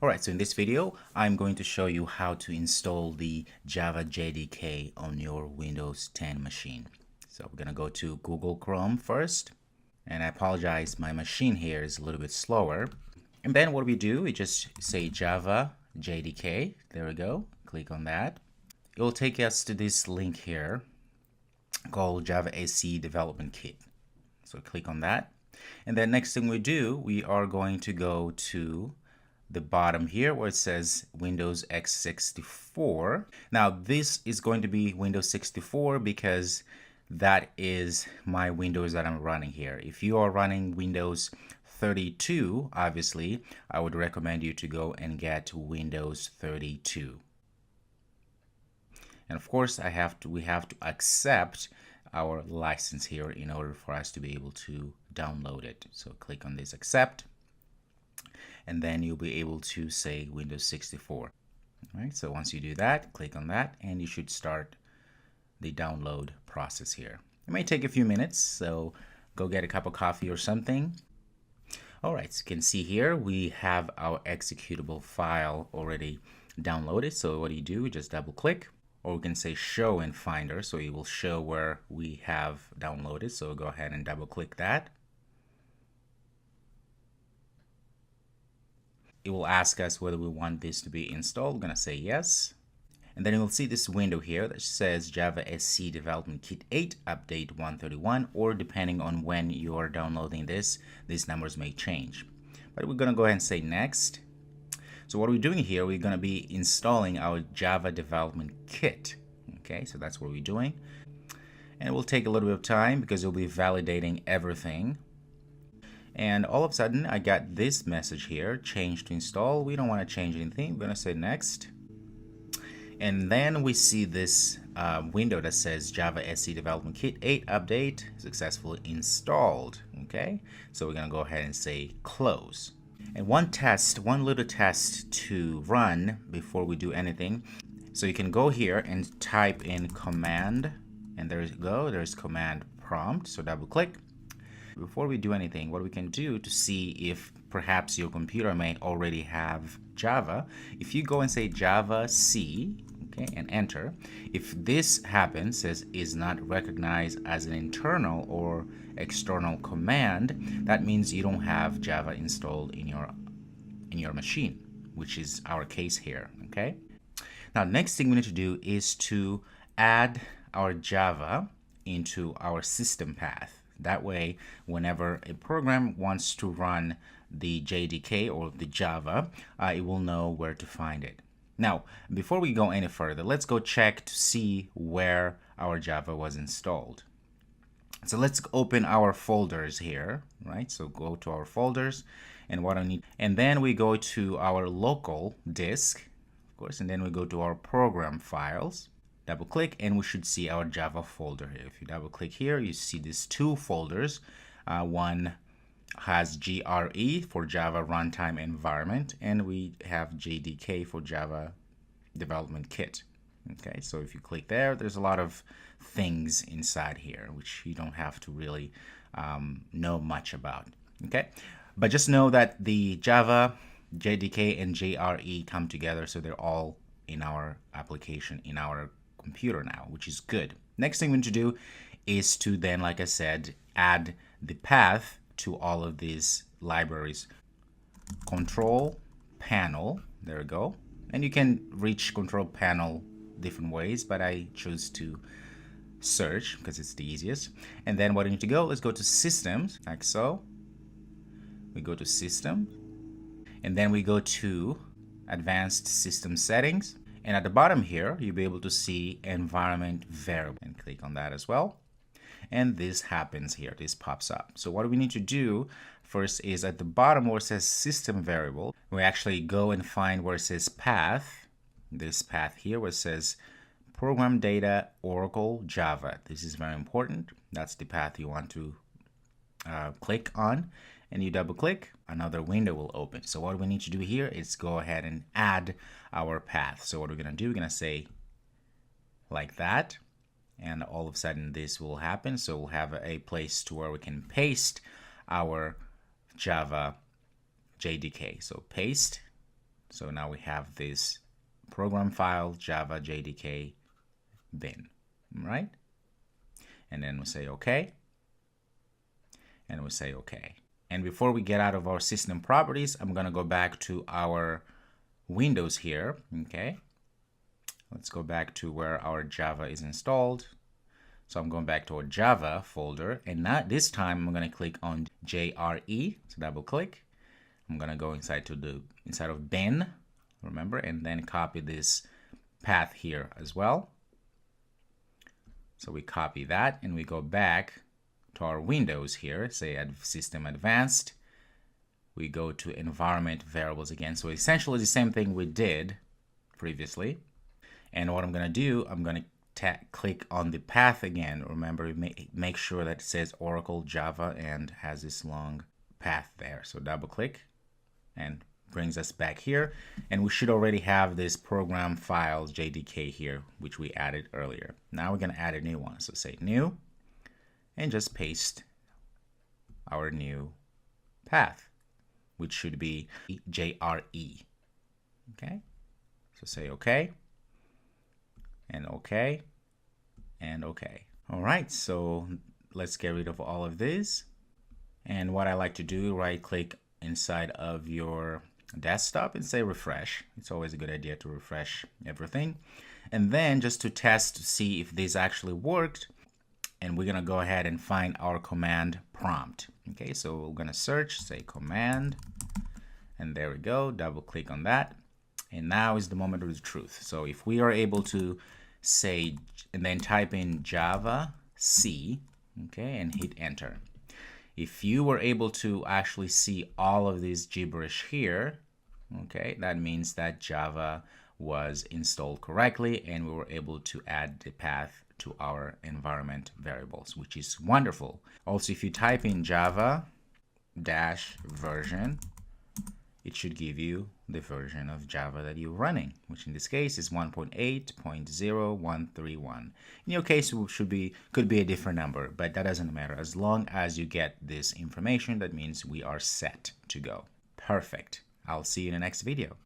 Alright, so in this video, I'm going to show you how to install the Java JDK on your Windows 10 machine. So we're going to go to Google Chrome first. And I apologize, my machine here is a little bit slower. And then what we do, we just say Java JDK. There we go. Click on that. It will take us to this link here called Java SE Development Kit. So click on that. And then next thing we do, we are going to go to the bottom here where it says Windows x64. Now this is going to be Windows 64 because that is my Windows that I'm running here. If you are running Windows 32, obviously, I would recommend you to go and get Windows 32. And of course, we have to accept our license here in order for us to be able to download it. So click on this accept, and then you'll be able to say Windows 64. All right, so once you do that, click on that, and you should start the download process here. It may take a few minutes, so go get a cup of coffee or something. All right, so you can see here we have our executable file already downloaded. So what do? We just double click, or we can say show in Finder, so it will show where we have downloaded. So go ahead and double click that. It will ask us whether we want this to be installed. We're going to say yes. And then you'll see this window here that says Java SE Development Kit 8 Update 131, or depending on when you are downloading this, these numbers may change. But we're going to go ahead and say next. So what we're doing here, we're going to be installing our Java Development Kit. Okay, so that's what we're doing. And it will take a little bit of time because you'll be validating everything. And all of a sudden, I got this message here, change to install. We don't want to change anything. We're going to say next. And then we see this window that says Java SE Development Kit 8 Update successfully installed. Okay, so we're going to go ahead and say close. And one little test to run before we do anything. So you can go here and type in command, and there you go, there's command prompt. So double click. Before we do anything, what we can do to see if perhaps your computer may already have Java, if you go and say Java C, okay, and enter, if this happens, says is not recognized as an internal or external command, that means you don't have Java installed in your machine, which is our case here. Okay. Now, next thing we need to do is to add our Java into our system path. That way, whenever a program wants to run the JDK or the Java, it will know where to find it. Now, before we go any further, let's go check to see where our Java was installed. So let's open our folders here, right? So go to our folders, and then we go to our local disk, of course, and then we go to our program files. Double click, and we should see our Java folder here. If you double click here, you see these two folders. One has JRE for Java Runtime Environment, and we have JDK for Java Development Kit. Okay, so if you click there, there's a lot of things inside here which you don't have to really know much about. Okay, but just know that the Java, JDK, and JRE come together, so they're all in our application, in our computer now, which is good. Next thing we need to do is to then, like I said, add the path to all of these libraries. Control panel, there we go. And you can reach control panel different ways, but I choose to search because it's the easiest. And then what I need to go, let's go to systems, like so. We go to system, and then we go to advanced system settings. And at the bottom here, you'll be able to see environment variable, and click on that as well. And this happens here, this pops up. So what we need to do first is at the bottom where it says system variable, we actually go and find where it says path, this path here where it says program data Oracle Java. This is very important. That's the path you want to click on. And you double click, another window will open. So what we need to do here is go ahead and add our path. So what we're going to do, we're going to say like that, and all of a sudden this will happen. So we'll have a place to where we can paste our Java JDK. So paste, So now we have this program file, Java JDK bin, right? And then we say OK. And we say OK. And before we get out of our system properties, I'm going to go back to our Windows here. Okay. Let's go back to where our Java is installed. So I'm going back to our Java folder. And now this time I'm going to click on JRE. So double click. I'm going to go inside of bin, remember, and then copy this path here as well. So we copy that and we go back to our Windows here, say System Advanced. We go to Environment Variables again. So essentially the same thing we did previously. And what I'm going to do, I'm going to click on the path again. Remember, make sure that it says Oracle Java and has this long path there. So double click and brings us back here. And we should already have this program files JDK here, which we added earlier. Now we're going to add a new one. So say new and just paste our new path, which should be JRE. Okay. So say OK and OK and OK. All right. So let's get rid of all of this. And what I like to do, right click inside of your desktop and say refresh. It's always a good idea to refresh everything. And then just to test to see if this actually worked, and we're going to go ahead and find our command prompt. Okay, so we're going to search, say command, and there we go, double click on that. And now is the moment of the truth. So if we are able to say, and then type in Java C, okay, and hit enter. If you were able to actually see all of this gibberish here, okay, that means that Java was installed correctly and we were able to add the path to our environment variables, which is wonderful. Also, if you type in Java -version, it should give you the version of Java that you're running, which in this case is 1.8.0131. In your case, it could be a different number, but that doesn't matter. As long as you get this information, that means we are set to go. Perfect. I'll see you in the next video.